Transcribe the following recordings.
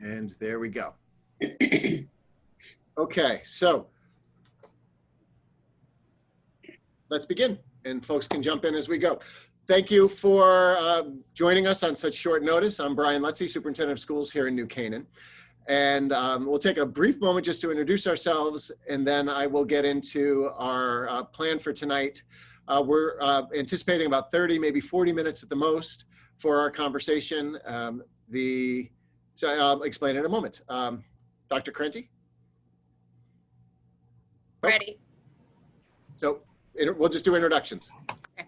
And there we go. Okay, so let's begin, and folks can jump in as we go. Thank you for joining us on such short notice. I'm Brian Lutzy, Superintendent of Schools here in New Canaan. And we'll take a brief moment just to introduce ourselves, and then I will get into our plan for tonight. We're anticipating about 30, maybe 40 minutes at the most for our conversation. So I'll explain in a moment. Dr. Krenti? Ready. So we'll just do introductions. Okay.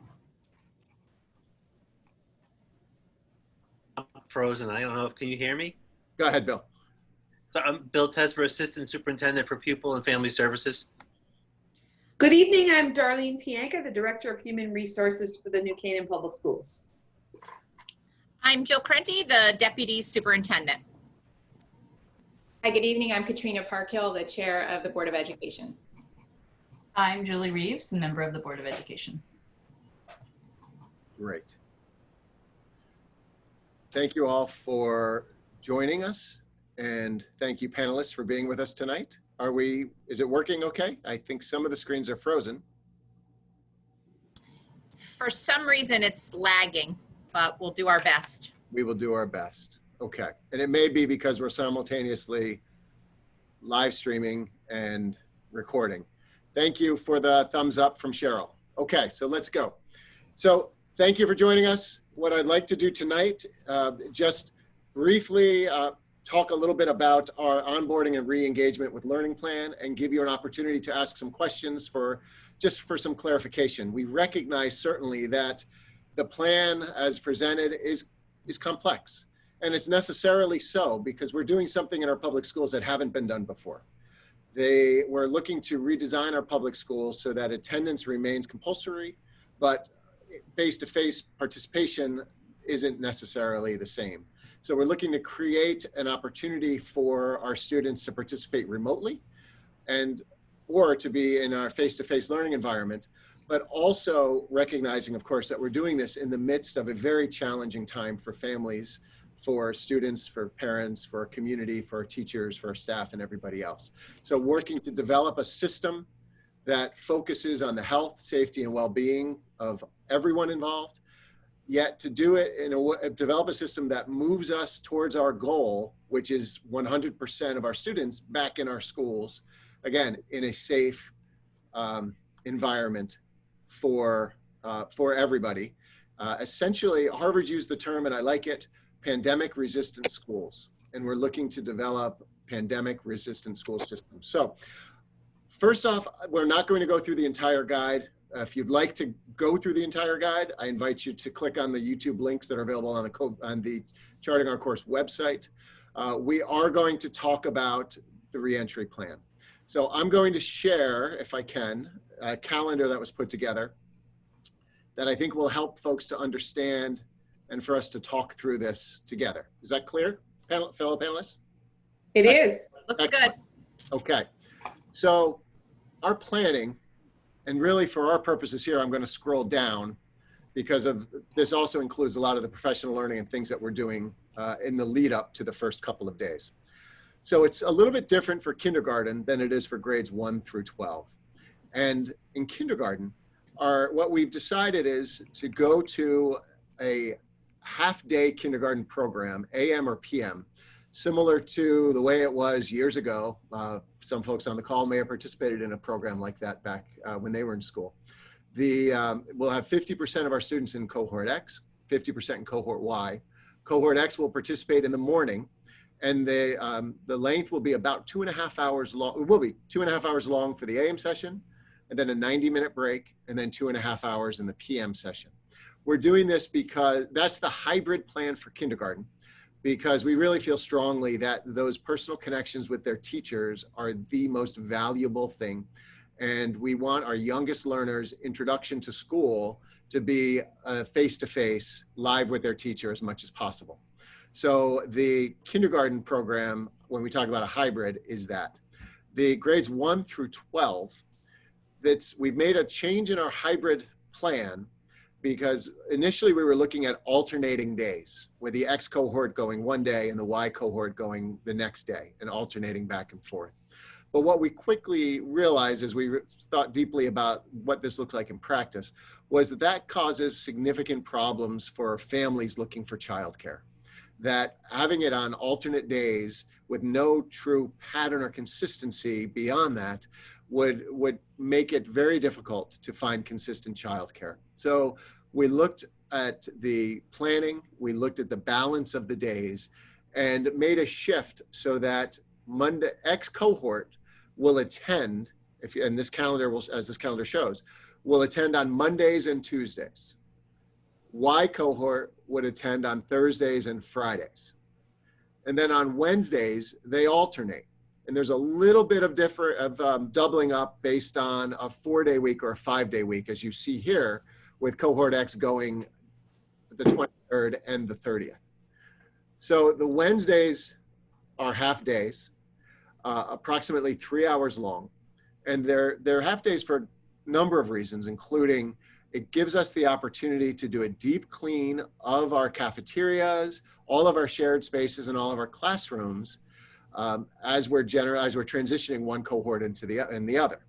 I'm frozen. I don't know. Can you hear me? Go ahead, Bill. So I'm Bill Tesber, Assistant Superintendent for Pupil and Family Services. Good evening. I'm Darlene Pianka, the Director of Human Resources for the New Canaan Public Schools. I'm Jill Krenti, the Deputy Superintendent. Hi, good evening. I'm Katrina Parkhill, the Chair of the Board of Education. I'm Julie Reeves, a member of the Board of Education. Great. Thank you all for joining us, and thank you panelists for being with us tonight. Is it working okay? I think some of the screens are frozen. For some reason, it's lagging, but we'll do our best. We will do our best. Okay. And it may be because we're simultaneously live streaming and recording. Thank you for the thumbs up from Cheryl. Okay, so let's go. So thank you for joining us. What I'd like to do tonight, just briefly talk a little bit about our onboarding and re-engagement with learning plan, and give you an opportunity to ask some questions just for some clarification. We recognize certainly that the plan as presented is complex, and it's necessarily so because we're doing something in our public schools that haven't been done before. We're looking to redesign our public schools so that attendance remains compulsory, but face-to-face participation isn't necessarily the same. So we're looking to create an opportunity for our students to participate remotely or to be in our face-to-face learning environment, but also recognizing, of course, that we're doing this in the midst of a very challenging time for families, for students, for parents, for our community, for our teachers, for our staff, and everybody else. So working to develop a system that focuses on the health, safety, and well-being of everyone involved, yet to do it develop a system that moves us towards our goal, which is 100% of our students back in our schools, again, in a safe environment for everybody. Essentially, Harvard used the term, and I like it, pandemic-resistant schools, and we're looking to develop pandemic-resistant school systems. So, first off, we're not going to go through the entire guide. If you'd like to go through the entire guide, I invite you to click on the YouTube links that are available on the Charting Our Course website. We are going to talk about the reentry plan. So I'm going to share, if I can, a calendar that was put together that I think will help folks to understand and for us to talk through this together. Is that clear, fellow panelists? It is. Looks good. Okay. So our planning, and really for our purposes here, I'm going to scroll down because this also includes a lot of the professional learning and things that we're doing in the lead up to the first couple of days. So it's a little bit different for kindergarten than it is for grades 1 through 12. And in kindergarten, what we've decided is to go to a half-day kindergarten program, AM or PM, similar to the way it was years ago. Some folks on the call may have participated in a program like that back when they were in school. We'll have 50% of our students in cohort X, 50% in cohort Y. Cohort X will participate in the morning, and the length will be about 2.5 hours long. It will be 2.5 hours long for the AM session, and then a 90-minute break, and then 2.5 hours in the PM session. We're doing this because that's the hybrid plan for kindergarten, because we really feel strongly that those personal connections with their teachers are the most valuable thing. And we want our youngest learners' introduction to school to be face-to-face, live with their teacher as much as possible. So the kindergarten program, when we talk about a hybrid, is that. The grades 1 through 12, we've made a change in our hybrid plan because initially we were looking at alternating days, with the X cohort going one day and the Y cohort going the next day, and alternating back and forth. But what we quickly realized as we thought deeply about what this looks like in practice was that that causes significant problems for families looking for childcare. That having it on alternate days with no true pattern or consistency beyond that would make it very difficult to find consistent childcare. So we looked at the planning, we looked at the balance of the days, and made a shift so that Monday X cohort will attend, and this calendar will, as this calendar shows, will attend on Mondays and Tuesdays. Y cohort would attend on Thursdays and Fridays. And then on Wednesdays, they alternate. And there's a little bit of doubling up based on a 4-day week or a 5-day week, as you see here, with cohort X going the 23rd and the 30th. So the Wednesdays are half days, approximately 3 hours long. And they're half days for a number of reasons, including it gives us the opportunity to do a deep clean of our cafeterias, all of our shared spaces, and all of our classrooms as we're transitioning one cohort into the other.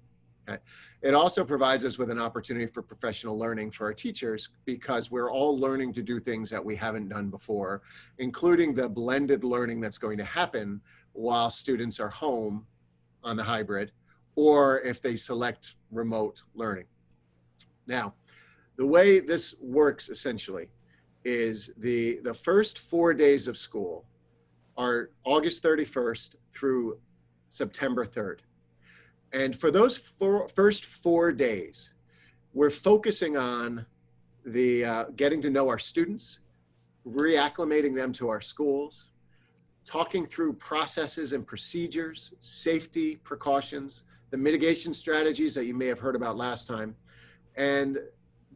Okay. It also provides us with an opportunity for professional learning for our teachers, because we're all learning to do things that we haven't done before, including the blended learning that's going to happen while students are home on the hybrid, or if they select remote learning. Now, the way this works essentially is the first 4 days of school are August 31st through September 3rd. And for those first 4 days, we're focusing on the getting to know our students, reacclimating them to our schools, talking through processes and procedures, safety precautions, the mitigation strategies that you may have heard about last time, and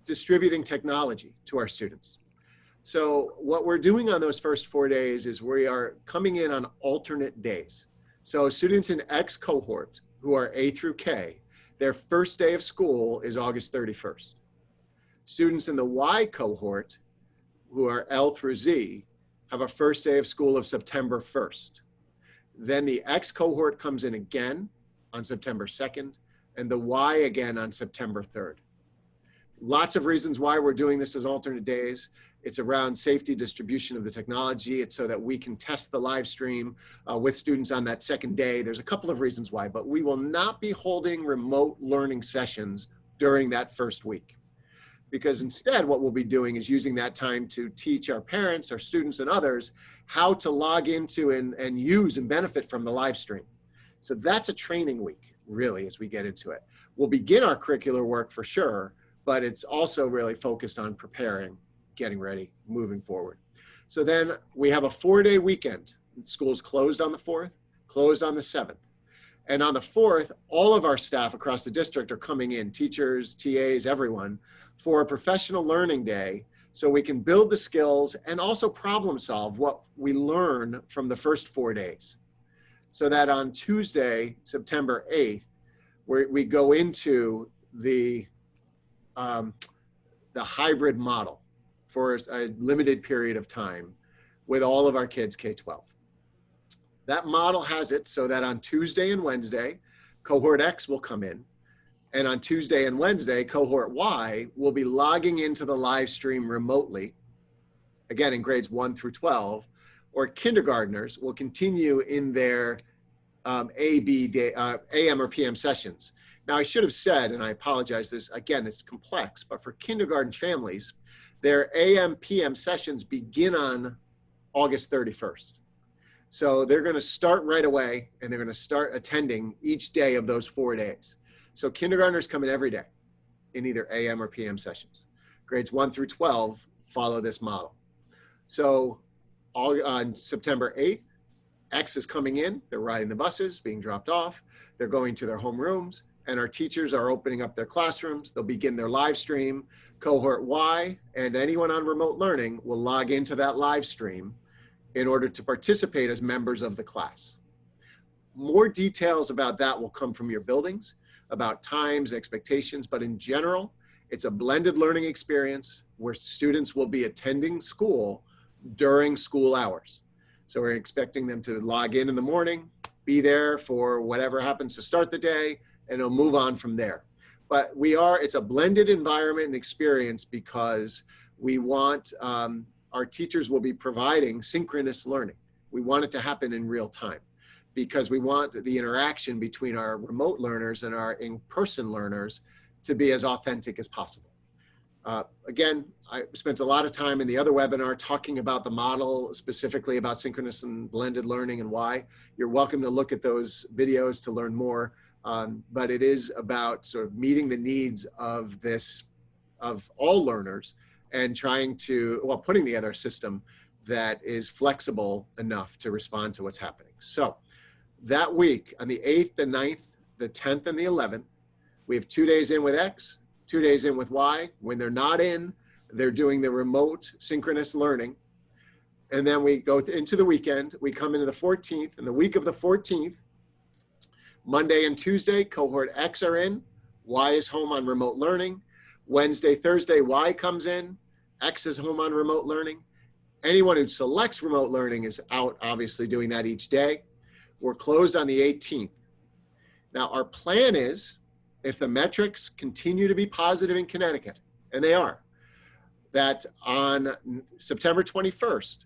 distributing technology to our students. So what we're doing on those first 4 days is we are coming in on alternate days. So students in X cohort, who are A through K, their first day of school is August 31st. Students in the Y cohort, who are L through Z, have a first day of school of September 1st. Then the X cohort comes in again on September 2nd, and the Y again on September 3rd. Lots of reasons why we're doing this as alternate days. It's around safety distribution of the technology. It's so that we can test the live stream with students on that second day. There's a couple of reasons why, but we will not be holding remote learning sessions during that first week. Because instead, what we'll be doing is using that time to teach our parents, our students, and others how to log into and use and benefit from the live stream. So that's a training week, really, as we get into it. We'll begin our curricular work for sure, but it's also really focused on preparing, getting ready, moving forward. So then we have a 4-day weekend. School's closed on the 4th, closed on the 7th. And on the 4th, all of our staff across the district are coming in, teachers, TAs, everyone, for a professional learning day, so we can build the skills and also problem solve what we learn from the first 4 days. So that on Tuesday, September 8th, we go into the hybrid model for a limited period of time with all of our kids K-12. That model has it so that on Tuesday and Wednesday, cohort X will come in, and on Tuesday and Wednesday, cohort Y will be logging into the live stream remotely, again in grades 1 through 12, or kindergartners will continue in their AM or PM sessions. Now, I should have said, and I apologize, this again, it's complex, but for kindergarten families, their AM, PM sessions begin on August 31st. So they're going to start right away, and they're going to start attending each day of those 4 days. So kindergartners come in every day in either AM or PM sessions. Grades 1 through 12 follow this model. So on September 8th, X is coming in, they're riding the buses, being dropped off, they're going to their homerooms, and our teachers are opening up their classrooms. They'll begin their live stream. Cohort Y and anyone on remote learning will log into that live stream in order to participate as members of the class. More details about that will come from your buildings, about times, expectations, but in general, it's a blended learning experience where students will be attending school during school hours. So we're expecting them to log in the morning, be there for whatever happens to start the day, and it'll move on from there. But it's a blended environment and experience because we want, our teachers will be providing synchronous learning. We want it to happen in real time because we want the interaction between our remote learners and our in-person learners to be as authentic as possible. Again, I spent a lot of time in the other webinar talking about the model, specifically about synchronous and blended learning and why. You're welcome to look at those videos to learn more, but it is about sort of meeting the needs of all learners and trying to, putting together a system that is flexible enough to respond to what's happening. So that week on the 8th, the 9th, the 10th, and the 11th, we have 2 days in with X, 2 days in with Y. When they're not in, they're doing the remote synchronous learning. And then we go into the weekend. We come into the 14th. And the week of the 14th, Monday and Tuesday, cohort X are in. Y is home on remote learning. Wednesday, Thursday, Y comes in. X is home on remote learning. Anyone who selects remote learning is out, obviously, doing that each day. We're closed on the 18th. Now, our plan is, if the metrics continue to be positive in Connecticut, and they are, that on September 21st,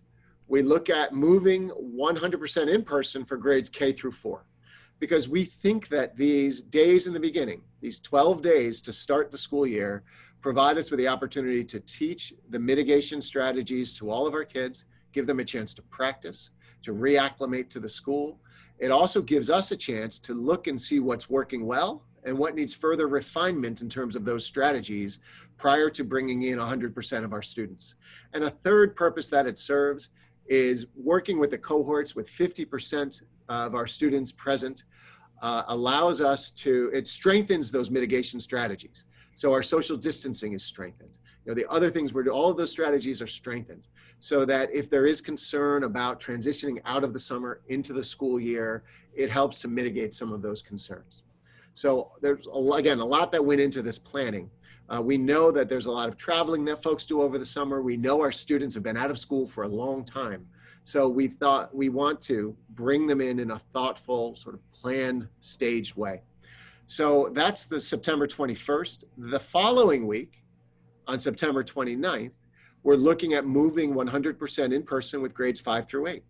we look at moving 100% in person for grades K through 4. Because we think that these days in the beginning, these 12 days to start the school year, provide us with the opportunity to teach the mitigation strategies to all of our kids, give them a chance to practice, to reacclimate to the school. It also gives us a chance to look and see what's working well and what needs further refinement in terms of those strategies prior to bringing in 100% of our students. And a third purpose that it serves is working with the cohorts with 50% of our students present, allows us to, it strengthens those mitigation strategies. So our social distancing is strengthened. You know, the other things all of those strategies are strengthened so that if there is concern about transitioning out of the summer into the school year, it helps to mitigate some of those concerns. So there's, again, a lot that went into this planning. We know that there's a lot of traveling that folks do over the summer. We know our students have been out of school for a long time. So we thought we want to bring them in a thoughtful, sort of planned, staged way. So that's the September 21st. The following week, on September 29th, we're looking at moving 100% in person with grades 5 through 8.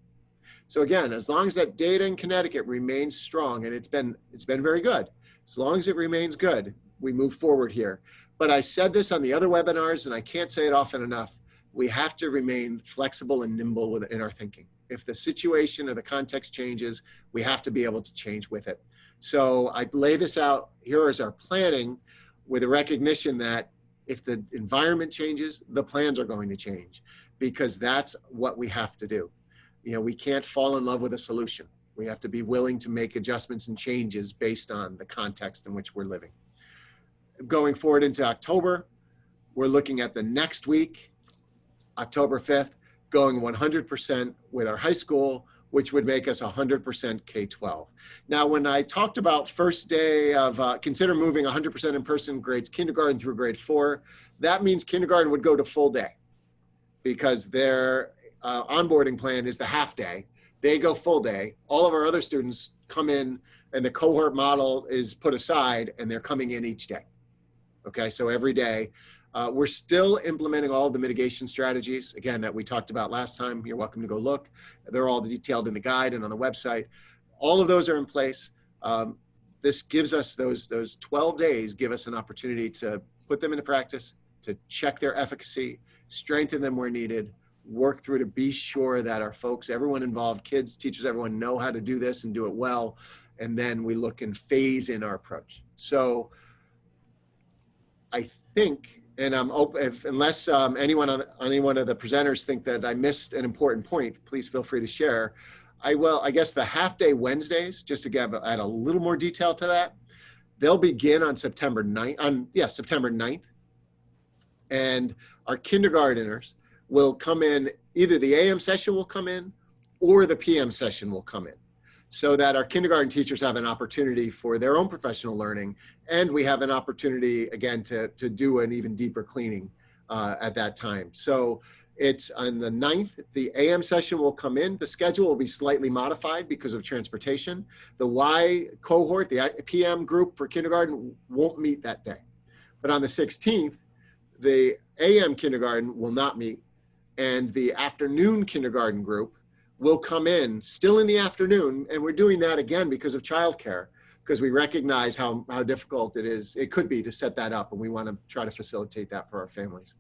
So again, as long as that data in Connecticut remains strong, and it's been very good, as long as it remains good, we move forward here. But I said this on the other webinars, and I can't say it often enough, we have to remain flexible and nimble in our thinking. If the situation or the context changes, we have to be able to change with it. So I lay this out, here is our planning with a recognition that if the environment changes, the plans are going to change because that's what we have to do. You know, we can't fall in love with a solution. We have to be willing to make adjustments and changes based on the context in which we're living. Going forward into October, we're looking at the next week, October 5th, going 100% with our high school, which would make us 100% K-12. Now, when I talked about first day of, consider moving 100% in person grades kindergarten through grade 4, that means kindergarten would go to full day because their onboarding plan is the half day. They go full day. All of our other students come in and the cohort model is put aside and they're coming in each day. Okay, so every day. We're still implementing all of the mitigation strategies, again, that we talked about last time. You're welcome to go look. They're all detailed in the guide and on the website. All of those are in place. This gives us those 12 days, give us an opportunity to put them into practice, to check their efficacy, strengthen them where needed, work through to be sure that our folks, everyone involved, kids, teachers, everyone know how to do this and do it well. And then we look and phase in our approach. So I think, and I'm open, unless any one of the presenters think that I missed an important point, please feel free to share. I guess the half day Wednesdays, just to add a little more detail to that, they'll begin on September 9th. And our kindergarteners will come in, either the AM session will come in or the PM session will come in, so that our kindergarten teachers have an opportunity for their own professional learning. And we have an opportunity, again, to do an even deeper cleaning at that time. So it's on the 9th, the AM session will come in. The schedule will be slightly modified because of transportation. The Y cohort, the PM group for kindergarten won't meet that day. But on the 16th, the AM kindergarten will not meet, and the afternoon kindergarten group will come in still in the afternoon. And we're doing that again because of childcare, because we recognize how difficult it could be to set that up. And we want to try to facilitate that for our families.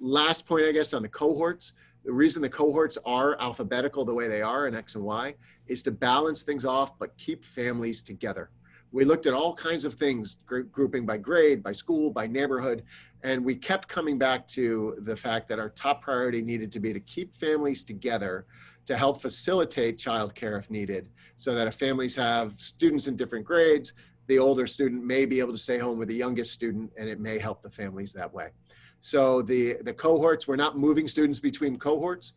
Last point, I guess, on the cohorts. The reason the cohorts are alphabetical the way they are in X and Y is to balance things off, but keep families together. We looked at all kinds of things, grouping by grade, by school, by neighborhood, and we kept coming back to the fact that our top priority needed to be to keep families together to help facilitate childcare if needed, so that if families have students in different grades, the older student may be able to stay home with the youngest student, and it may help the families that way. So the cohorts, we're not moving students between cohorts.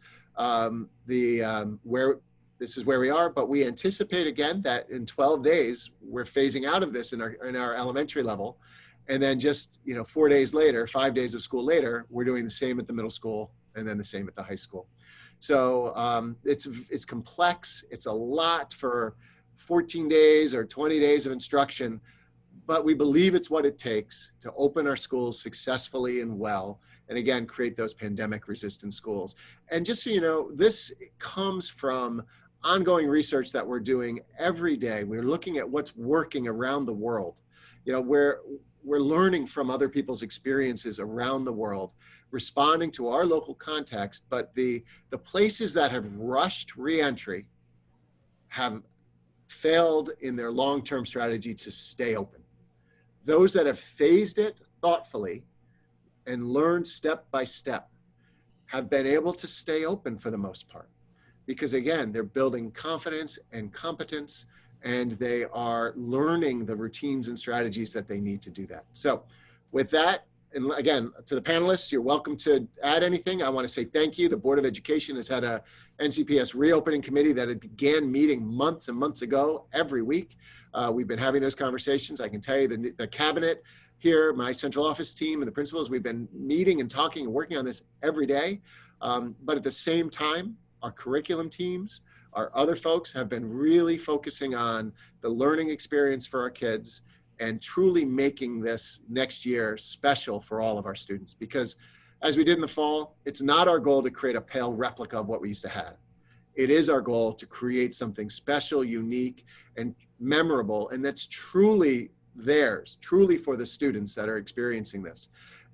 This is where we are, but we anticipate again that in 12 days, we're phasing out of this in our elementary level. And then just 4 days later, 5 days of school later, we're doing the same at the middle school and then the same at the high school. So it's complex. It's a lot for 14 days or 20 days of instruction, but we believe it's what it takes to open our schools successfully and well, and again, create those pandemic resistant schools. And just so you know, this comes from ongoing research that we're doing every day. We're looking at what's working around the world. We're learning from other people's experiences around the world, responding to our local context, but the places that have rushed reentry have failed in their long-term strategy to stay open. Those that have phased it thoughtfully and learned step by step have been able to stay open for the most part. Because again, they're building confidence and competence, and they are learning the routines and strategies that they need to do that. So with that, and again, to the panelists, you're welcome to add anything. I want to say thank you. The Board of Education has had a NCPS reopening committee that had began meeting months and months ago every week. We've been having those conversations. I can tell you the cabinet here, my central office team and the principals, we've been meeting and talking and working on this every day. But at the same time, our curriculum teams, our other folks have been really focusing on the learning experience for our kids and truly making this next year special for all of our students. Because as we did in the fall, it's not our goal to create a pale replica of what we used to have. It is our goal to create something special, unique, and memorable, and that's truly theirs, truly for the students that are experiencing this.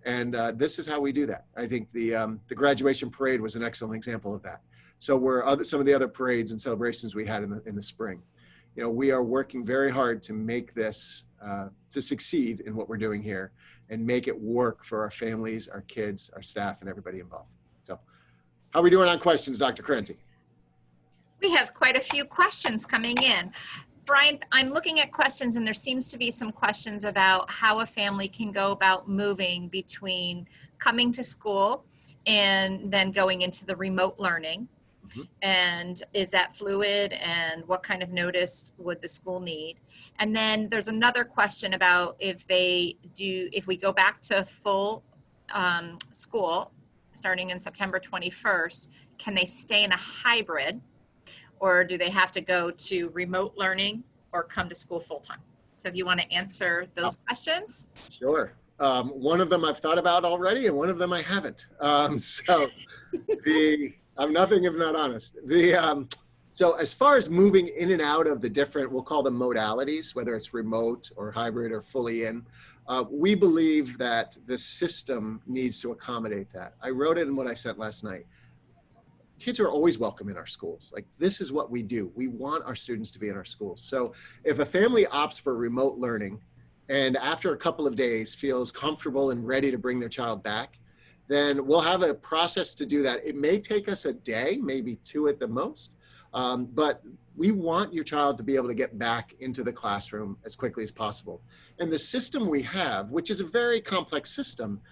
And this is how we do that. I think the graduation parade was an excellent example of that. So some of the other parades and celebrations we had in the spring. We are working very hard to make this, to succeed in what we're doing here and make it work for our families, our kids, our staff, and everybody involved. So how are we doing on questions, Dr. Krenti? We have quite a few questions coming in. Brian, I'm looking at questions, and there seems to be some questions about how a family can go about moving between coming to school and then going into the remote learning. Mm-hmm. And is that fluid, and what kind of notice would the school need? And then there's another question about if we go back to full school starting in September 21st, can they stay in a hybrid, or do they have to go to remote learning or come to school full time? So if you want to answer those questions. Sure. One of them I've thought about already, and one of them I haven't. I'm nothing if not honest. So as far as moving in and out of the different, we'll call them modalities, whether it's remote or hybrid or fully in, we believe that the system needs to accommodate that. I wrote it in what I sent last night. Kids are always welcome in our schools. Like, this is what we do. We want our students to be in our schools. So if a family opts for remote learning and after a couple of days feels comfortable and ready to bring their child back, then we'll have a process to do that. It may take us a day, maybe 2 at the most, but we want your child to be able to get back into the classroom as quickly as possible. And the system we have, which is a very complex system,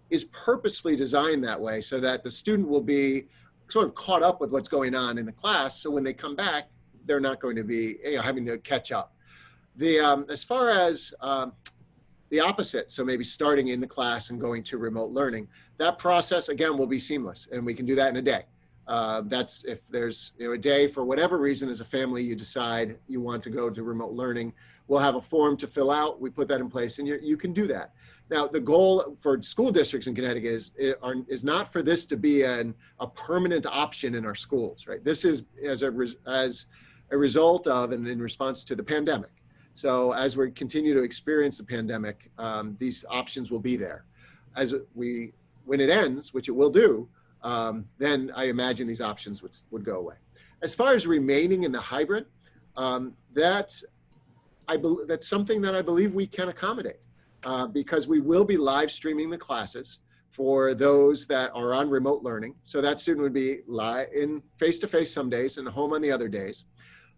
is purposefully designed that way so that the student will be sort of caught up with what's going on in the class. So when they come back, they're not going to be having to catch up. As far as the opposite. So maybe starting in the class and going to remote learning. That process, again, will be seamless, and we can do that in a day. That's if there's a day for whatever reason as a family you decide you want to go to remote learning, we'll have a form to fill out. We put that in place, and you can do that. Now, the goal for school districts in Connecticut is not for this to be a permanent option in our schools, right? This is as a result of and in response to the pandemic. So as we continue to experience the pandemic, these options will be there. When it ends, which it will do, then I imagine these options would go away. As far as remaining in the hybrid, that's something that I believe we can accommodate because we will be live streaming the classes for those that are on remote learning. So that student would be live in face-to-face some days and home on the other days.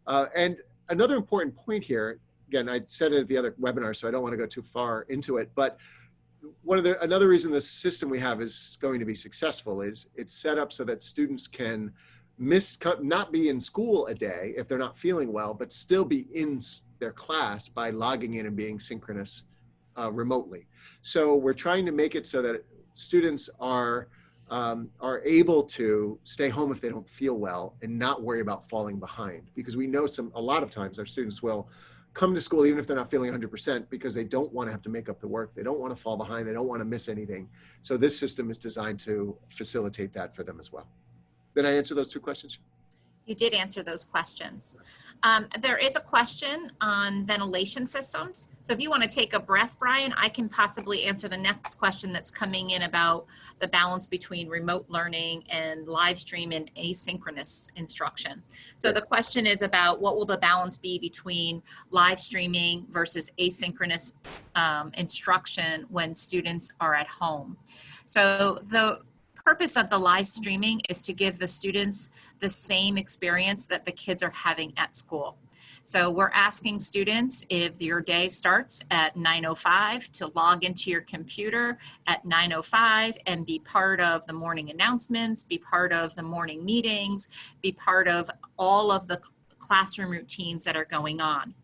And another important point here, again, I said it at the other webinar, so I don't want to go too far into it, but another reason the system we have is going to be successful is it's set up so that students can not be in school a day if they're not feeling well, but still be in their class by logging in and being synchronous remotely. So we're trying to make it so that students are able to stay home if they don't feel well and not worry about falling behind, because we know a lot of times our students will come to school even if they're not feeling 100% because they don't want to have to make up the work. They don't want to fall behind. They don't want to miss anything. So this system is designed to facilitate that for them as well. Did I answer those two questions? You did answer those questions. There is a question on ventilation systems. So if you want to take a breath, Brian, I can possibly answer the next question that's coming in about the balance between remote learning and live stream and asynchronous instruction. So the question is about what will the balance be between live streaming versus asynchronous instruction when students are at home. So the purpose of the live streaming is to give the students the same experience that the kids are having at school. So we're asking students, if your day starts at 9:05, to log into your computer at 9:05 and be part of the morning announcements, be part of the morning meetings, be part of all of the classroom routines that are going on.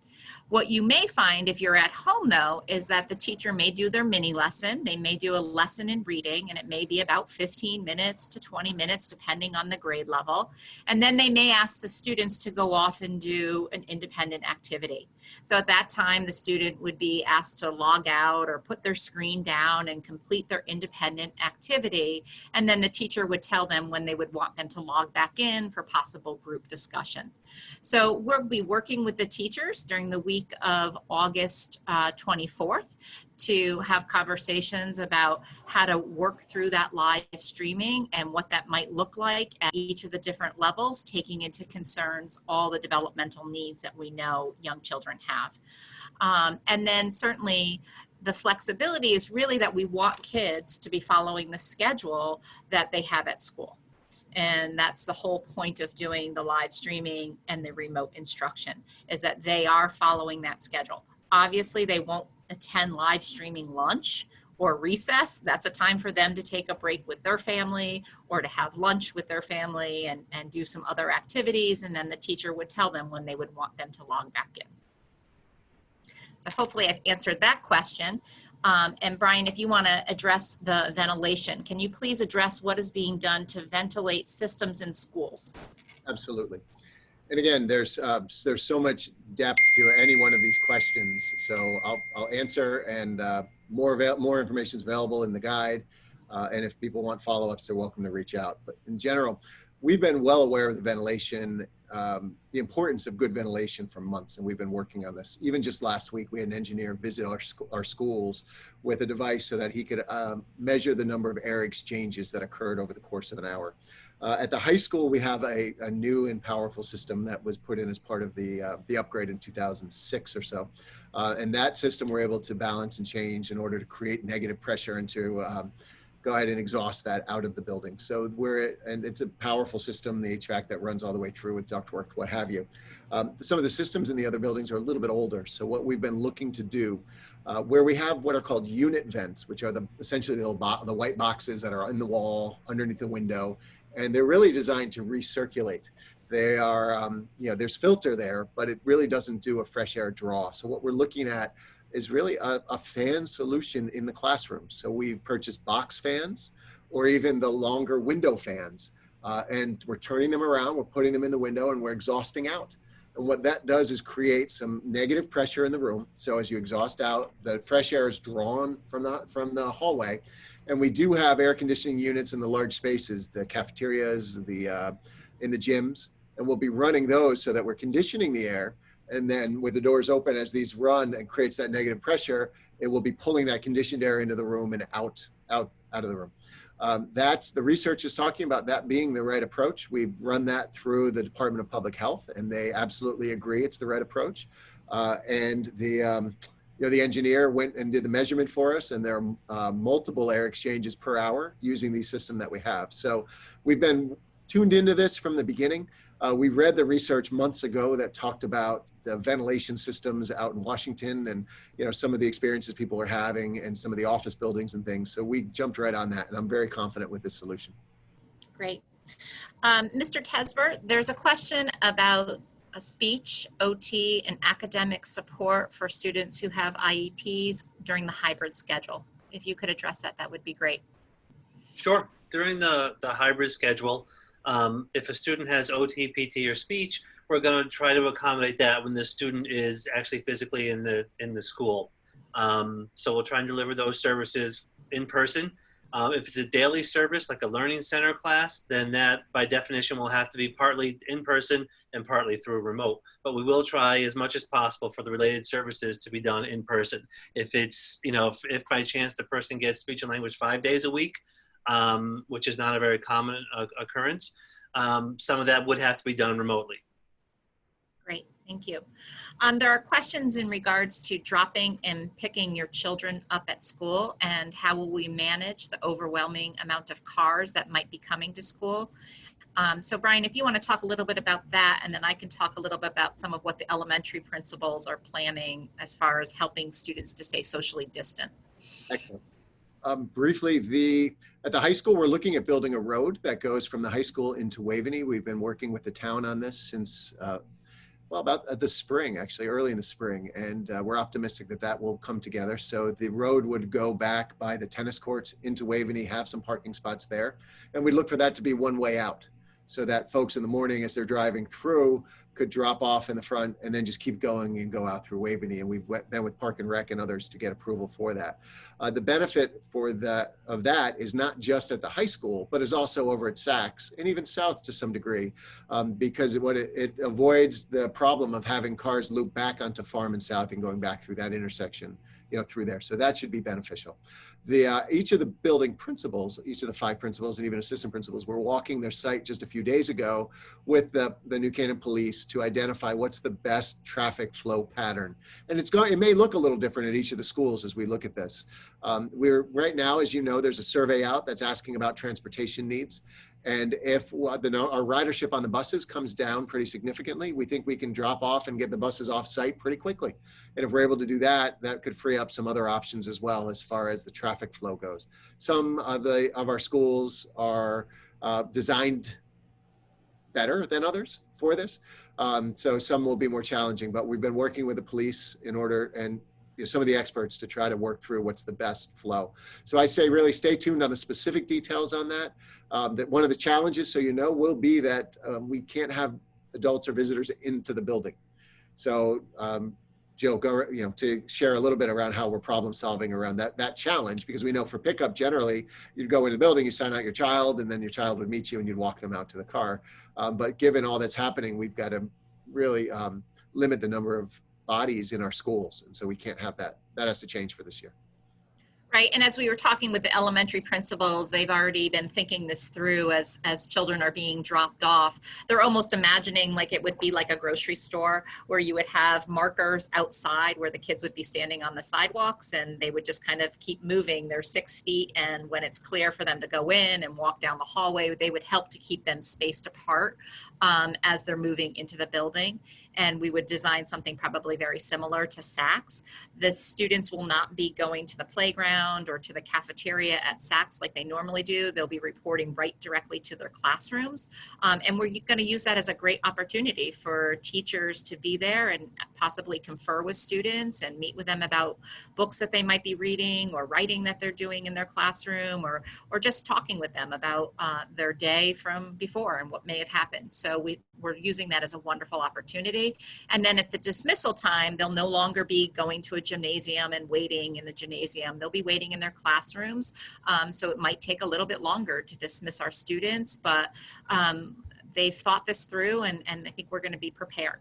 What you may find if you're at home, though, is that the teacher may do their mini lesson. They may do a lesson in reading, and it may be about 15 minutes to 20 minutes, depending on the grade level. And then they may ask the students to go off and do an independent activity. So at that time, the student would be asked to log out or put their screen down and complete their independent activity. And then the teacher would tell them when they would want them to log back in for possible group discussion. So we'll be working with the teachers during the week of August 24th to have conversations about how to work through that live streaming and what that might look like at each of the different levels, taking into concerns all the developmental needs that we know young children have. And then certainly the flexibility is really that we want kids to be following the schedule that they have at school. And that's the whole point of doing the live streaming and the remote instruction, is that they are following that schedule. Obviously, they won't attend live streaming lunch or recess. That's a time for them to take a break with their family or to have lunch with their family and do some other activities. And then the teacher would tell them when they would want them to log back in. So hopefully I've answered that question. And Brian, if you want to address the ventilation, can you please address what is being done to ventilate systems in schools? Absolutely. And again, there's so much depth to any one of these questions. So I'll answer, and more information is available in the guide. And if people want follow-ups, they're welcome to reach out. But in general, we've been well aware of the ventilation, the importance of good ventilation for months, and we've been working on this. Even just last week, we had an engineer visit our schools with a device so that he could measure the number of air exchanges that occurred over the course of an hour. At the high school, we have a new and powerful system that was put in as part of the upgrade in 2006 or so. And that system we're able to balance and change in order to create negative pressure and to go ahead and exhaust that out of the building. So and it's a powerful system, the HVAC that runs all the way through with ductwork, what have you. Some of the systems in the other buildings are a little bit older. So what we've been looking to do, where we have what are called unit vents, which are essentially the white boxes that are in the wall underneath the window, and they're really designed to recirculate. They are, there's filter there, but it really doesn't do a fresh air draw. So what we're looking at is really a fan solution in the classroom. So we've purchased box fans or even the longer window fans, and we're turning them around, we're putting them in the window, and we're exhausting out. And what that does is create some negative pressure in the room. So as you exhaust out, the fresh air is drawn from the hallway. And we do have air conditioning units in the large spaces, the cafeterias, in the gyms, and we'll be running those so that we're conditioning the air. And then with the doors open, as these run and creates that negative pressure, it will be pulling that conditioned air into the room and out of the room. That's the research is talking about that being the right approach. We've run that through the Department of Public Health, and they absolutely agree it's the right approach. And the engineer went and did the measurement for us, and there are multiple air exchanges per hour using the system that we have. So we've been tuned into this from the beginning. We read the research months ago that talked about the ventilation systems out in Washington and some of the experiences people are having and some of the office buildings and things. So we jumped right on that, and I'm very confident with this solution. Great. Mr. Tesver, there's a question about a speech, OT, and academic support for students who have IEPs during the hybrid schedule. If you could address that, that would be great. Sure. During the hybrid schedule, if a student has OT, PT, or speech, we're going to try to accommodate that when the student is actually physically in the school. So we'll try and deliver those services in person. If it's a daily service, like a learning center class, then that by definition will have to be partly in person and partly through remote. But we will try as much as possible for the related services to be done in person. If it's, if by chance the person gets speech and language 5 days a week, which is not a very common occurrence, some of that would have to be done remotely. Great, thank you. There are questions in regards to dropping and picking your children up at school, and how will we manage the overwhelming amount of cars that might be coming to school. So Brian, if you want to talk a little bit about that, and then I can talk a little bit about some of what the elementary principals are planning as far as helping students to stay socially distant. Excellent. Briefly, at the high school, we're looking at building a road that goes from the high school into Waveney. We've been working with the town on this since, about the spring, actually, early in the spring. And we're optimistic that that will come together. So the road would go back by the tennis courts into Waveney, have some parking spots there. And we look for that to be one way out, so that folks in the morning, as they're driving through, could drop off in the front and then just keep going and go out through Waveney. And we've been with Park and Rec and others to get approval for that. The benefit of that is not just at the high school, but is also over at Saks and even south to some degree, because it avoids the problem of having cars loop back onto Farm and South and going back through that intersection, through there. So that should be beneficial. Each of the building principals, each of the 5 principals and even assistant principals, were walking their site just a few days ago with the New Canaan Police to identify what's the best traffic flow pattern. And it may look a little different at each of the schools as we look at this. We're right now, as you know, there's a survey out that's asking about transportation needs. And if our ridership on the buses comes down pretty significantly, we think we can drop off and get the buses off site pretty quickly. And if we're able to do that, that could free up some other options as well as far as the traffic flow goes. Some of our schools are designed better than others for this. So some will be more challenging, but we've been working with the police and some of the experts to try to work through what's the best flow. So I say really stay tuned on the specific details on that. That one of the challenges, so will be that we can't have adults or visitors into the building. So Jill, to share a little bit around how we're problem solving around that challenge, because we know for pickup, generally, you'd go into the building, you sign out your child, and then your child would meet you and you'd walk them out to the car. But given all that's happening, we've got to really limit the number of bodies in our schools. And so we can't have that. That has to change for this year. Right, and as we were talking with the elementary principals, they've already been thinking this through as children are being dropped off. They're almost imagining like it would be like a grocery store where you would have markers outside where the kids would be standing on the sidewalks, and they would just kind of keep moving. They're 6 feet, and when it's clear for them to go in and walk down the hallway, they would help to keep them spaced apart as they're moving into the building. And we would design something probably very similar to Saks. The students will not be going to the playground playground or to the cafeteria at Saks like they normally do. They'll be reporting right directly to their classrooms. And we're going to use that as a great opportunity for teachers to be there and possibly confer with students and meet with them about books that they might be reading or writing that they're doing in their classroom, or just talking with them about their day from before and what may have happened. So we're using that as a wonderful opportunity. And then at the dismissal time, they'll no longer be going to a gymnasium and waiting in the gymnasium. They'll be waiting in their classrooms. So it might take a little bit longer to dismiss our students, but they've thought this through, and I think we're going to be prepared.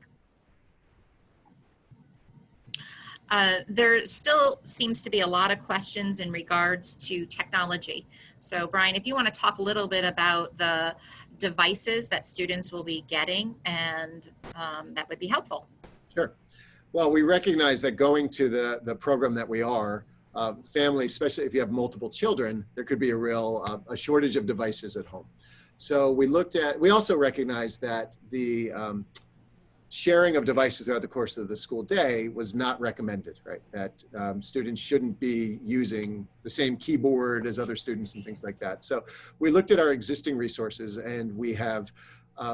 There still seems to be a lot of questions in regards to technology. So Brian, if you want to talk a little bit about the devices that students will be getting, and that would be helpful. Sure. Well, we recognize that going to the program that we are, families, especially if you have multiple children, there could be a real a shortage of devices at home. So we also recognize that the sharing of devices throughout the course of the school day was not recommended, right? That students shouldn't be using the same keyboard as other students and things like that. So we looked at our existing resources, and we have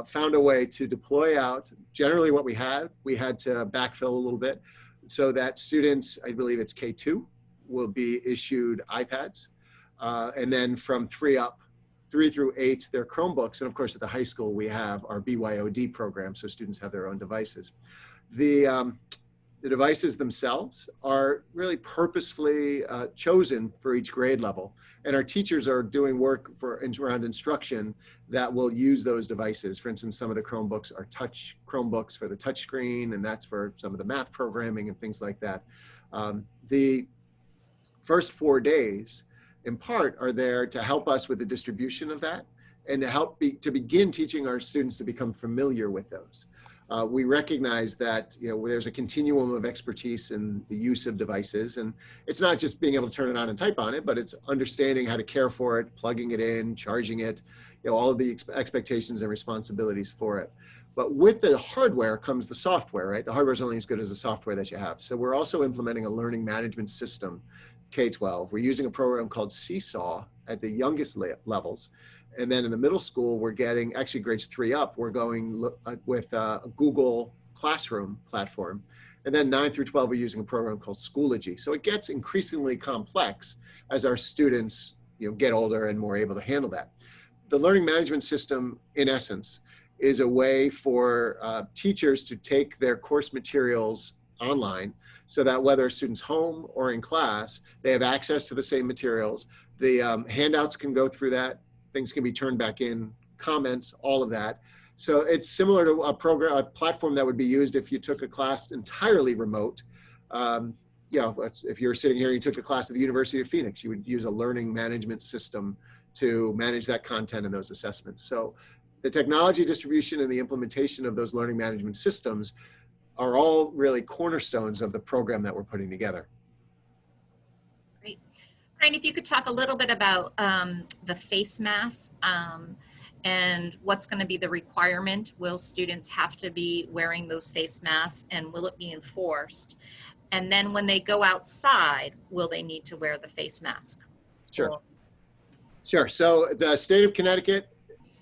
found a way to deploy out generally what we had. We had to backfill a little bit so that students, I believe it's K2, will be issued iPads. And then from 3 through 8, they're Chromebooks. And of course, at the high school, we have our BYOD program, so students have their own devices. The devices themselves are really purposefully chosen for each grade level. And our teachers are doing work around instruction that will use those devices. For instance, some of the Chromebooks are touch Chromebooks for the touch screen, and that's for some of the math programming and things like that. The first 4 days, in part, are there to help us with the distribution of that and to begin teaching our students to become familiar with those. We recognize that there's a continuum of expertise in the use of devices, and it's not just being able to turn it on and type on it, but it's understanding how to care for it, plugging it in, charging it, all of the expectations and responsibilities for it. But with the hardware comes the software, right? The hardware is only as good as the software that you have. So we're also implementing a learning management system, K-12. We're using a program called Seesaw at the youngest levels. And then in the middle school, we're getting, actually grades 3 up, we're going with a Google Classroom platform. And then 9 through 12, we're using a program called Schoology. So it gets increasingly complex as our students get older and more able to handle that. The learning management system, in essence, is a way for teachers to take their course materials online, so that whether a student's home or in class, they have access to the same materials. The handouts can go through that. Things can be turned back in, comments, all of that. So it's similar to a platform that would be used if you took a class entirely remote. If you're sitting here and you took a class at the University of Phoenix, you would use a learning management system to manage that content and those assessments. So the technology distribution and the implementation of those learning management systems are all really cornerstones of the program that we're putting together. Great. Brian, if you could talk a little bit about the face masks and what's going to be the requirement. Will students have to be wearing those face masks, and will it be enforced? And then when they go outside, will they need to wear the face mask? Sure. Sure. So the state of Connecticut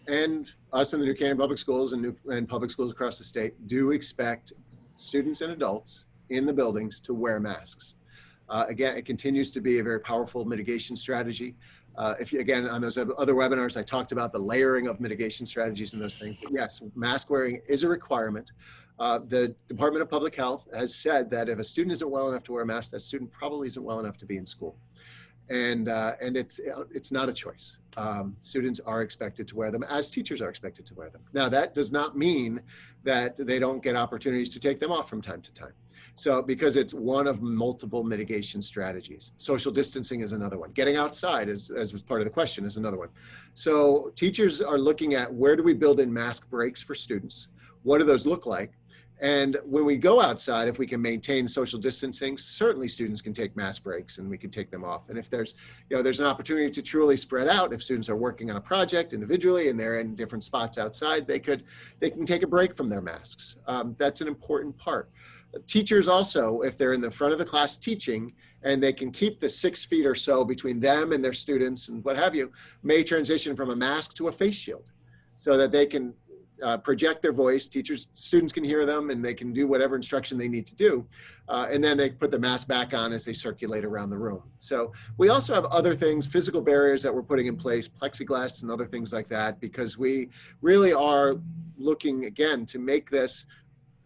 and us in the New Canaan Public Schools and public schools across the state do expect students and adults in the buildings to wear masks. Again, it continues to be a very powerful mitigation strategy. Again, on those other webinars, I talked about the layering of mitigation strategies and those things. But yes, mask wearing is a requirement. The Department of Public Health has said that if a student isn't well enough to wear a mask, that student probably isn't well enough to be in school. And it's not a choice. Students are expected to wear them, as teachers are expected to wear them. Now, that does not mean that they don't get opportunities to take them off from time to time. So, because it's one of multiple mitigation strategies. Social distancing is another one. Getting outside, as was part of the question, is another one. So teachers are looking at, where do we build in mask breaks for students? What do those look like? And when we go outside, if we can maintain social distancing, certainly students can take mask breaks and we can take them off. And if there's an opportunity to truly spread out, if students are working on a project individually and they're in different spots outside, they can take a break from their masks. That's an important part. Teachers also, if they're in the front of the class teaching and they can keep the 6 feet or so between them and their students and what have you, may transition from a mask to a face shield so that they can project their voice. Students can hear them, and they can do whatever instruction they need to do. And then they put the mask back on as they circulate around the room. So we also have other things, physical barriers that we're putting in place, plexiglass and other things like that, because we really are looking, again, to make this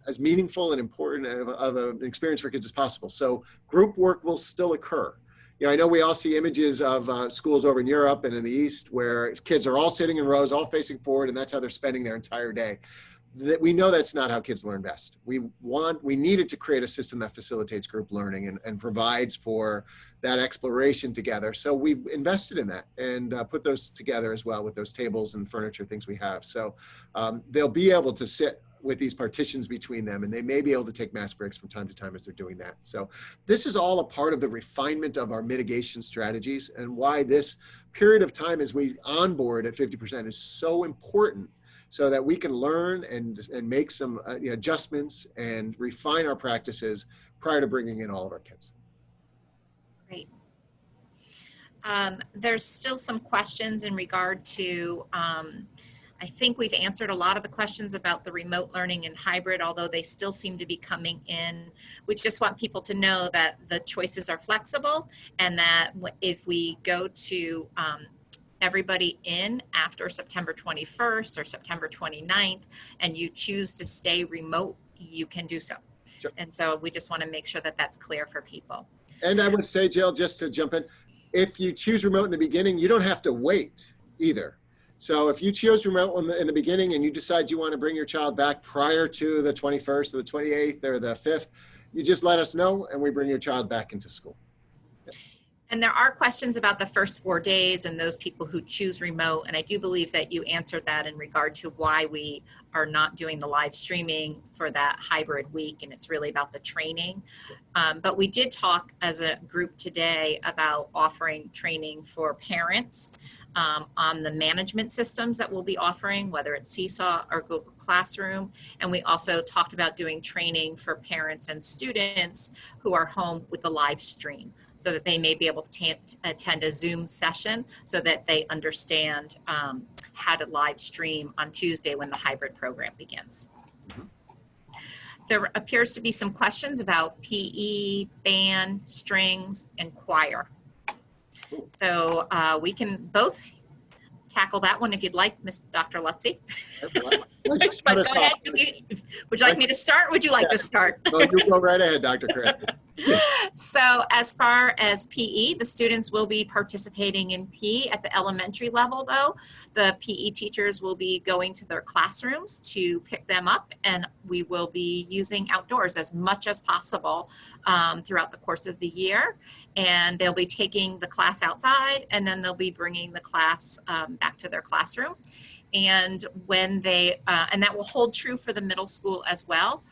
as meaningful and important of an experience for kids as possible. So group work will still occur. You know, I know we all see images of schools over in Europe and in the East where kids are all sitting in rows, all facing forward, and that's how they're spending their entire day. We know that's not how kids learn best. We needed to create a system that facilitates group learning and provides for that exploration together. So we've invested in that and put those together as well with those tables and furniture things we have. So they'll be able to sit with these partitions between them, and they may be able to take mask breaks from time to time as they're doing that. So this is all a part of the refinement of our mitigation strategies, and why this period of time as we onboard at 50% is so important, so that we can learn and make some adjustments and refine our practices prior to bringing in all of our kids. Great. There's still some questions in regard to I think we've answered a lot of the questions about the remote learning and hybrid, although they still seem to be coming in. We just want people to know that the choices are flexible, and that if we go to everybody in after September 21st or September 29th, and you choose to stay remote, you can do so. Sure. And so we just want to make sure that that's clear for people. And I would say, Jill, just to jump in, if you choose remote in the beginning, you don't have to wait either. So if you chose remote in the beginning and you decide you want to bring your child back prior to the 21st or the 28th or the 5th, you just let us know and we bring your child back into school. And there are questions about the first 4 days and those people who choose remote. And I do believe that you answered that in regard to why we are not doing the live streaming for that hybrid week. And it's really about the training. But we did talk as a group today about offering training for parents on the management systems that we'll be offering, whether it's Seesaw or Google Classroom. And we also talked about doing training for parents and students who are home with the live stream, so that they may be able to attend a Zoom session so that they understand how to live stream on Tuesday when the hybrid program begins. There appears to be some questions about PE, band, strings, and choir. So we can both tackle that one if you'd like, Dr. Lutzy. But go ahead. Would you like me to start? Would you like to start? No, you go right ahead, Dr. Cranky. So as far as PE, the students will be participating in PE at the elementary level, though. The PE teachers will be going to their classrooms to pick them up, and we will be using outdoors as much as possible throughout the course of the year. And they'll be taking the class outside, and then they'll be bringing the class back to their classroom. And when they, and that will hold true for the middle school as well.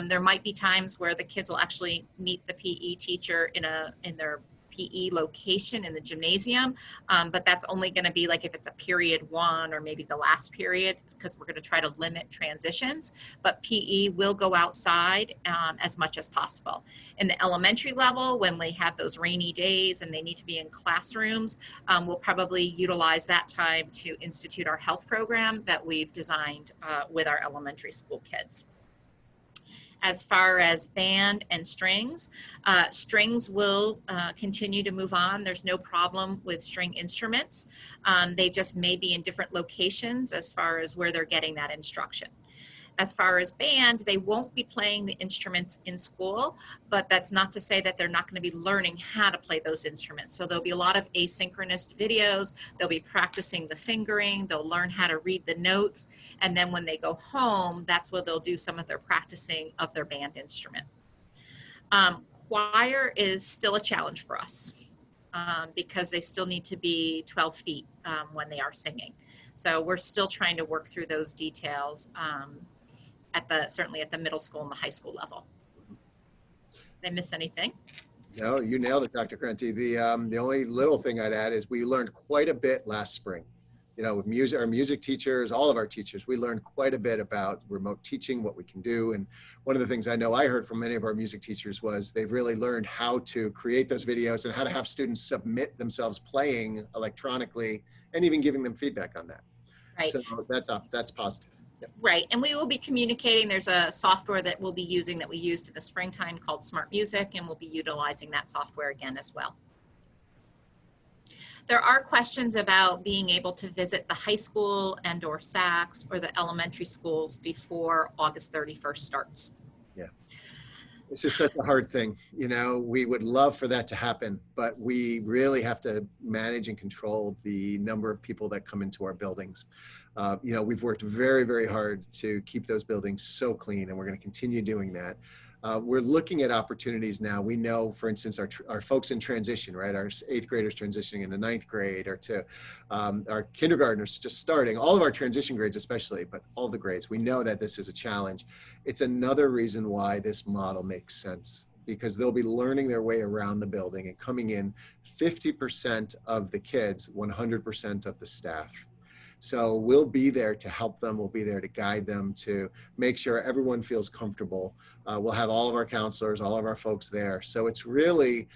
There might be times where the kids will actually meet the PE teacher in their PE location in the gymnasium, but that's only going to be like if it's a period 1 or maybe the last period, because we're going to try to limit transitions. But PE will go outside as much as possible. In the elementary level, when they have those rainy days and they need to be in classrooms, we'll probably utilize that time to institute our health program that we've designed with our elementary school kids. As far as band and strings, strings will continue to move on. There's no problem with string instruments. They just may be in different locations as far as where they're getting that instruction. As far as band, they won't be playing the instruments in school, but that's not to say that they're not going to be learning how to play those instruments. So there'll be a lot of asynchronous videos. They'll be practicing the fingering. They'll learn how to read the notes. And then when they go home, that's where they'll do some of their practicing of their band instrument. Choir is still a challenge for us because they still need to be 12 feet when they are singing. So we're still trying to work through those details. Certainly at the middle school and the high school level. Did I miss anything? No, you nailed it, Dr. Crenti. The only little thing I'd add is we learned quite a bit last spring. you know, with music, our music teachers, all of our teachers, we learned quite a bit about remote teaching, what we can do. And one of the things I know I heard from many of our music teachers was they've really learned how to create those videos and how to have students submit themselves playing electronically and even giving them feedback on that. Right. So that's positive. Yep. Right, and we will be communicating. There's a software that we'll be using that we used in the springtime called Smart Music, and we'll be utilizing that software again as well. There are questions about being able to visit the high school and or SACs or the elementary schools before August 31st starts. Yeah. This is such a hard thing. You know, we would love for that to happen, but we really have to manage and control the number of people that come into our buildings. You know, we've worked very, very hard to keep those buildings so clean, and we're going to continue doing that. We're looking at opportunities now. We know, for instance, our folks in transition, right? Our 8th graders transitioning into 9th grade, or to our kindergartners just starting, all of our transition grades especially, but all the grades. We know that this is a challenge. It's another reason why this model makes sense, because they'll be learning their way around the building and coming in 50% of the kids, 100% of the staff. So we'll be there to help them. We'll be there to guide them, to make sure everyone feels comfortable. We'll have all of our counselors, all of our folks there. So it's really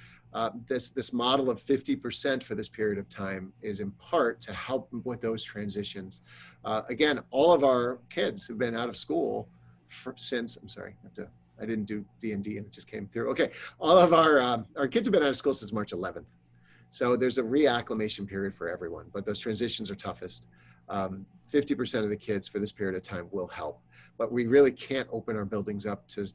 this model of 50% for this period of time is in part to help with those transitions. Again, all of our kids who've been out of school since, I'm sorry, I didn't do D&D and it just came through. Okay, all of our kids have been out of school since March 11th. So there's a reacclimation period for everyone, but those transitions are toughest. 50% of the kids for this period of time will help, but we really can't open our buildings up to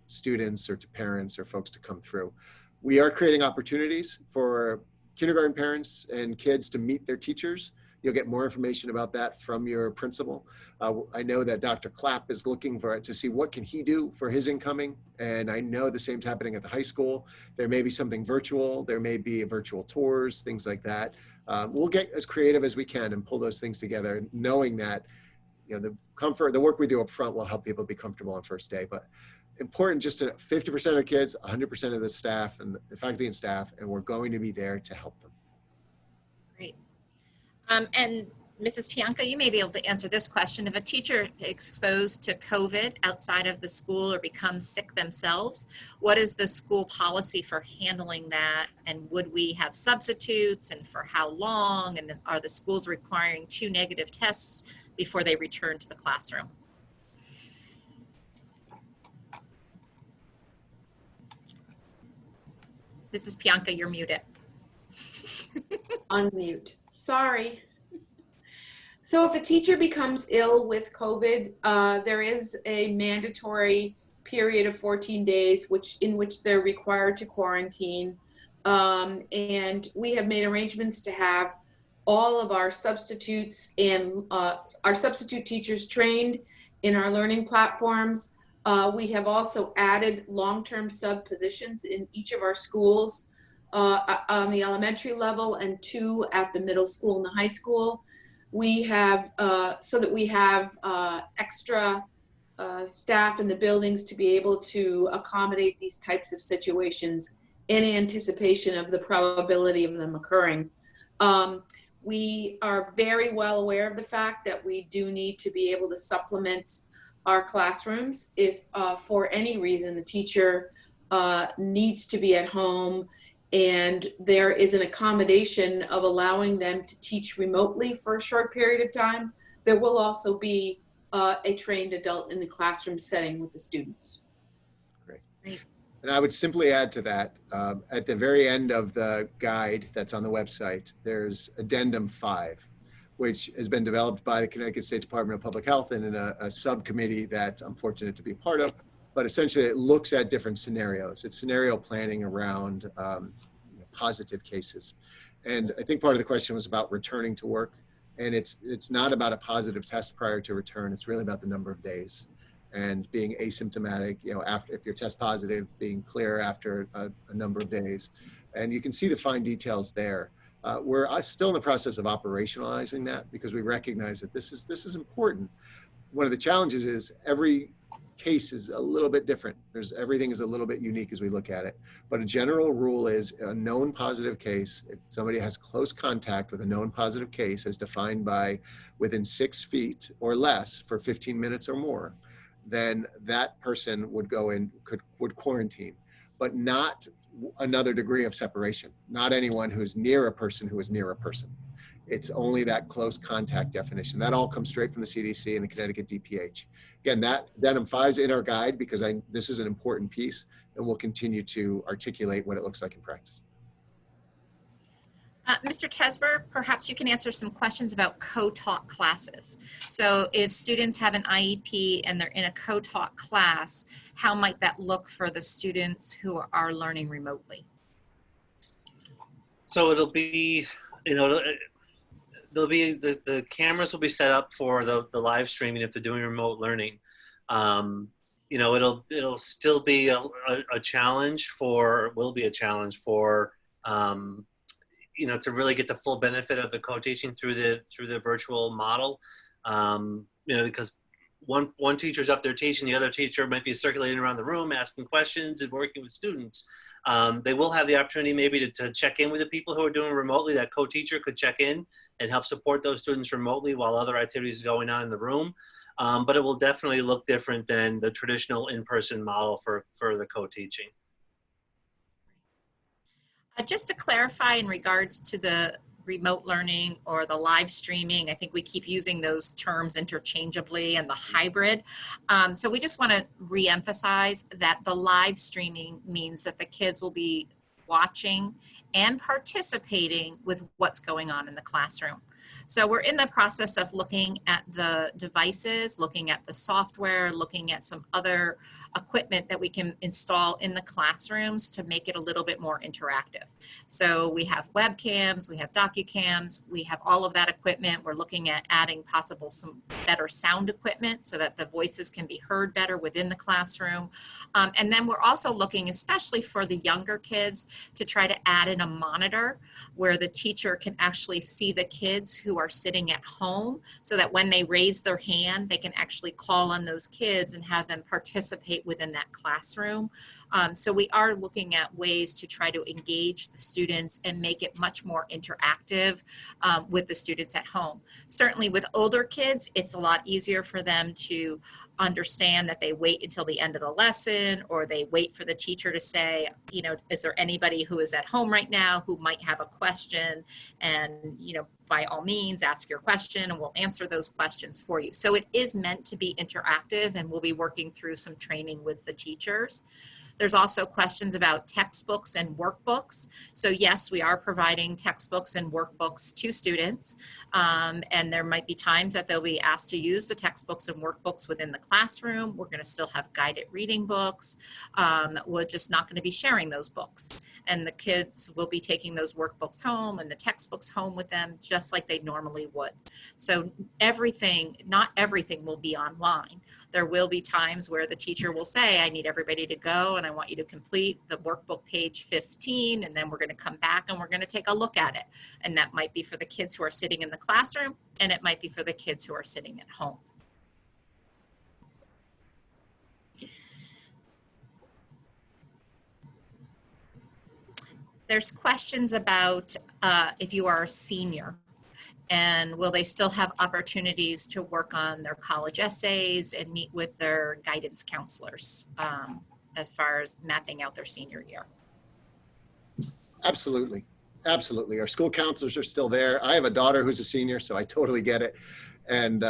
students or to parents or folks to come through. We are creating opportunities for kindergarten parents and kids to meet their teachers. You'll get more information about that from your principal. I know that Dr. Clapp is looking to see what can he do for his incoming, and I know the same's happening at the high school. There may be something virtual, there may be virtual tours, things like that. We'll get as creative as we can and pull those things together, knowing that, you know, the work we do up front will help people be comfortable on first day. But important, just to 50% of the kids, 100% of the staff and the faculty and staff, and we're going to be there to help them. Great. And Mrs. Pianka, you may be able to answer this question. If a teacher is exposed to COVID outside of the school or becomes sick themselves, what is the school policy for handling that? And would we have substitutes, and for how long? And are the schools requiring 2 negative tests before they return to the classroom? Mrs. Pianka, you're muted. Unmute. Sorry. So if a teacher becomes ill with COVID, there is a mandatory period of 14 days in which they're required to quarantine. And we have made arrangements to have all of our substitutes and our substitute teachers trained in our learning platforms. We have also added long-term sub positions in each of our schools on the elementary level, and 2 at the middle school and the high school. We have, so that we have extra staff in the buildings to be able to accommodate these types of situations in anticipation of the probability of them occurring. We are very well aware of the fact that we do need to be able to supplement our classrooms if for any reason the teacher needs to be at home, and there is an accommodation of allowing them to teach remotely for a short period of time. There will also be a trained adult in the classroom setting with the students. Great. And I would simply add to that, at the very end of the guide that's on the website, there's Addendum 5, which has been developed by the Connecticut State Department of Public Health and in a subcommittee that I'm fortunate to be a part of. But essentially it looks at different scenarios. It's scenario planning around positive cases. And I think part of the question was about returning to work. And it's not about a positive test prior to return. It's really about the number of days and being asymptomatic, you know, after, if you're test positive, being clear after a number of days. And you can see the fine details there. We're still in the process of operationalizing that because we recognize that this is important. One of the challenges is every case is a little bit different. Everything is a little bit unique as we look at it. But a general rule is a known positive case. If somebody has close contact with a known positive case as defined by within 6 feet or less for 15 minutes or more, then that person would go in, would quarantine, but not another degree of separation. Not anyone who's near a person who is near a person. It's only that close contact definition. That all comes straight from the CDC and the Connecticut DPH. Again, that Denim 5 is in our guide because this is an important piece, and we'll continue to articulate what it looks like in practice. Mr. Tesber, perhaps you can answer some questions about co-taught classes. So if students have an IEP and they're in a co-taught class, how might that look for the students who are learning remotely? So it'll be, there'll be the cameras will be set up for the live streaming if they're doing remote learning. It'll still be a challenge will be a challenge for to really get the full benefit of the co-teaching through the virtual model. Because one teacher's up there teaching, the other teacher might be circulating around the room asking questions and working with students. They will have the opportunity maybe to check in with the people who are doing remotely. That co-teacher could check in and help support those students remotely while other activities are going on in the room. But it will definitely look different than the traditional in-person model for the co-teaching. Just to clarify in regards to the remote learning or the live streaming, I think we keep using those terms interchangeably, and the hybrid. So we just want to reemphasize that the live streaming means that the kids will be watching and participating with what's going on in the classroom. So we're in the process of looking at the devices, looking at the software, looking at some other equipment that we can install in the classrooms to make it a little bit more interactive. So we have webcams, we have docucams, we have all of that equipment. We're looking at adding possible some better sound equipment so that the voices can be heard better within the classroom. And then we're also looking, especially for the younger kids, to try to add in a monitor where the teacher can actually see the kids who are sitting at home, so that when they raise their hand, they can actually call on those kids and have them participate within that classroom. So we are looking at ways to try to engage the students and make it much more interactive with the students at home. Certainly with older kids, it's a lot easier for them to understand that they wait until the end of the lesson, or they wait for the teacher to say, is there anybody who is at home right now who might have a question? And, by all means, ask your question and we'll answer those questions for you. So it is meant to be interactive, and we'll be working through some training with the teachers. There's also questions about textbooks and workbooks. So yes, we are providing textbooks and workbooks to students. And there might be times that they'll be asked to use the textbooks and workbooks within the classroom. We're going to still have guided reading books. We're just not going to be sharing those books. And the kids will be taking those workbooks home and the textbooks home with them, just like they normally would. So not everything will be online. There will be times where the teacher will say, I need everybody to go and I want you to complete the workbook page 15, and then we're going to come back and we're going to take a look at it. And that might be for the kids who are sitting in the classroom, and it might be for the kids who are sitting at home. There's questions about if you are a senior, and will they still have opportunities to work on their college essays and meet with their guidance counselors as far as mapping out their senior year? Absolutely. Absolutely. Our school counselors are still there. I have a daughter who's a senior, so I totally get it. And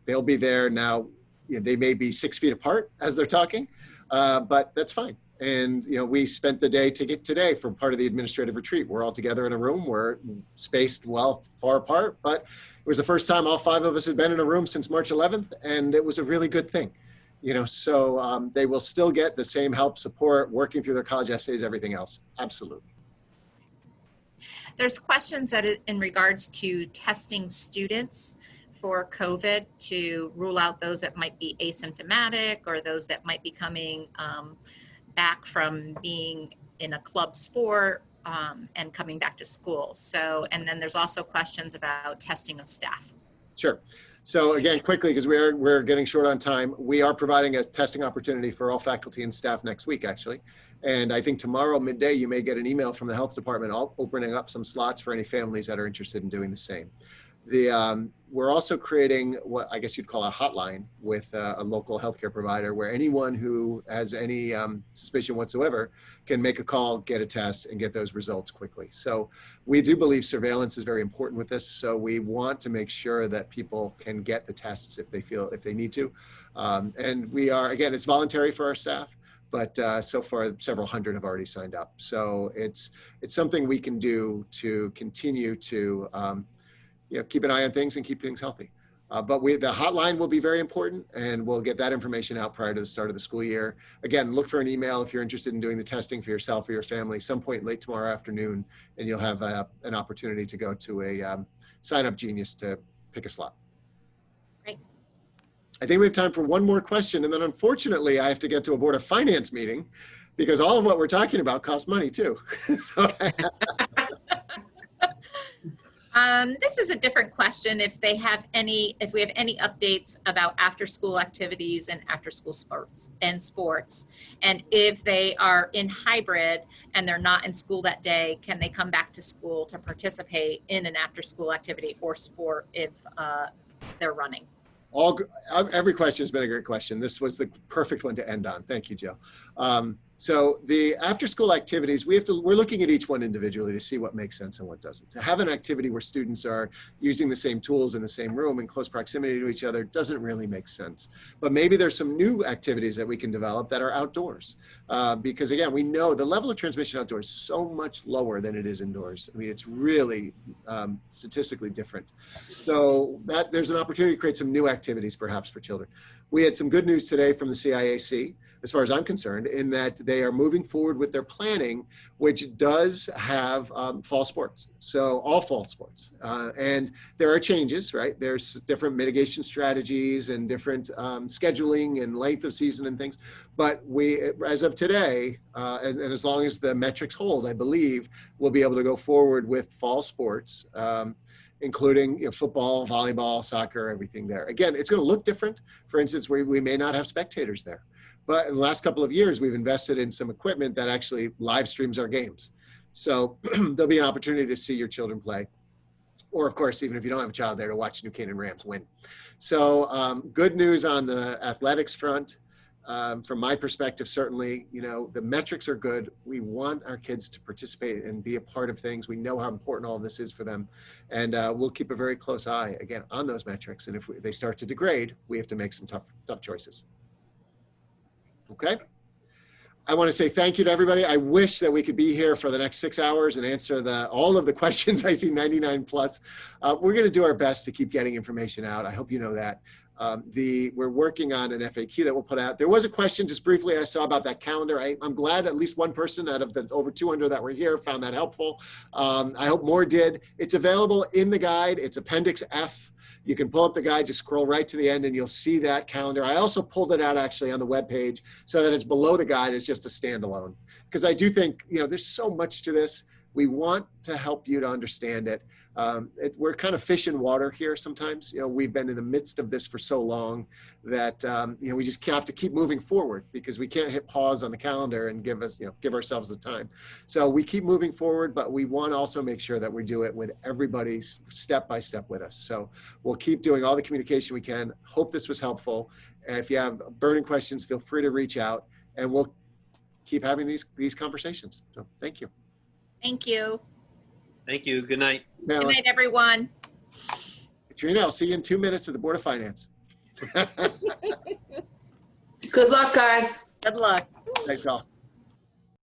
they'll be there now. They may be 6 feet apart as they're talking, but that's fine. And, we spent the day today for part of the administrative retreat. We're all together in a room. We're spaced far apart, but it was the first time all 5 of us had been in a room since March 11th. And it was a really good thing, so they will still get the same help, support, working through their college essays, everything else. Absolutely. There's questions that in regards to testing students for COVID to rule out those that might be asymptomatic or those that might be coming back from being in a club sport and coming back to school. So, and then there's also questions about testing of staff. Sure. So again, quickly, because we're getting short on time, we are providing a testing opportunity for all faculty and staff next week, actually. And I think tomorrow midday, you may get an email from the health department opening up some slots for any families that are interested in doing the same. We're also creating what I guess you'd call a hotline with a local healthcare provider, where anyone who has any suspicion whatsoever can make a call, get a test, and get those results quickly. So we do believe surveillance is very important with this. So we want to make sure that people can get the tests if they need to. And we are, again, it's voluntary for our staff, but so far several hundred have already signed up. So it's something we can do to continue to keep an eye on things and keep things healthy. But the hotline will be very important, and we'll get that information out prior to the start of the school year. Again, look for an email if you're interested in doing the testing for yourself or your family some point late tomorrow afternoon, and you'll have an opportunity to go to a Sign Up Genius to pick a slot. Great. I think we have time for one more question, and then unfortunately I have to get to a Board of Finance meeting because all of what we're talking about costs money too. So this is a different question. If we have any updates about after-school activities and after-school sports, and if they are in hybrid and they're not in school that day, can they come back to school to participate in an after-school activity or sport if they're running? Every question has been a great question. This was the perfect one to end on. Thank you, Jill. So the after-school activities, we're looking at each one individually to see what makes sense and what doesn't. To have an activity where students are using the same tools in the same room in close proximity to each other doesn't really make sense. But maybe there's some new activities that we can develop that are outdoors. Because again, we know the level of transmission outdoors is so much lower than it is indoors. I mean, it's really statistically different. So there's an opportunity to create some new activities perhaps for children. We had some good news today from the CIAC, as far as I'm concerned, in that they are moving forward with their planning, which does have fall sports. So all fall sports. And there are changes, right? There's different mitigation strategies and different scheduling and length of season and things. But as of today, and as long as the metrics hold, I believe we'll be able to go forward with fall sports, including football, volleyball, soccer, everything there. Again, it's going to look different. For instance, we may not have spectators there. But in the last couple of years, we've invested in some equipment that actually live streams our games. So there'll be an opportunity to see your children play. Or of course, even if you don't have a child there, to watch New Canaan Rams win. So good news on the athletics front. From my perspective, certainly, the metrics are good. We want our kids to participate and be a part of things. We know how important all of this is for them. And we'll keep a very close eye, again, on those metrics. And if they start to degrade, we have to make some tough choices. Okay. I want to say thank you to everybody. I wish that we could be here for the next 6 hours and answer all of the questions. I see 99 plus. We're going to do our best to keep getting information out. I hope you know that. We're working on an FAQ that we'll put out. There was a question just briefly I saw about that calendar. I'm glad at least one person out of the over 200 that were here found that helpful. I hope more did. It's available in the guide. It's Appendix F. You can pull up the guide, just scroll right to the end and you'll see that calendar. I also pulled it out actually on the webpage so that it's below the guide. It's just a standalone. Because I do think, there's so much to this. We want to help you to understand it. We're kind of fish in water here sometimes. We've been in the midst of this for so long that we just have to keep moving forward because we can't hit pause on the calendar and give ourselves the time. So we keep moving forward, but we want to also make sure that we do it with everybody step by step with us. So we'll keep doing all the communication we can. Hope this was helpful. And if you have burning questions, feel free to reach out and we'll keep having these conversations. So thank you. Thank you. Thank you. Good night. Good night, everyone. Katrina, I'll see you in 2 minutes at the Board of Finance. Good luck, guys. Good luck. Thanks all.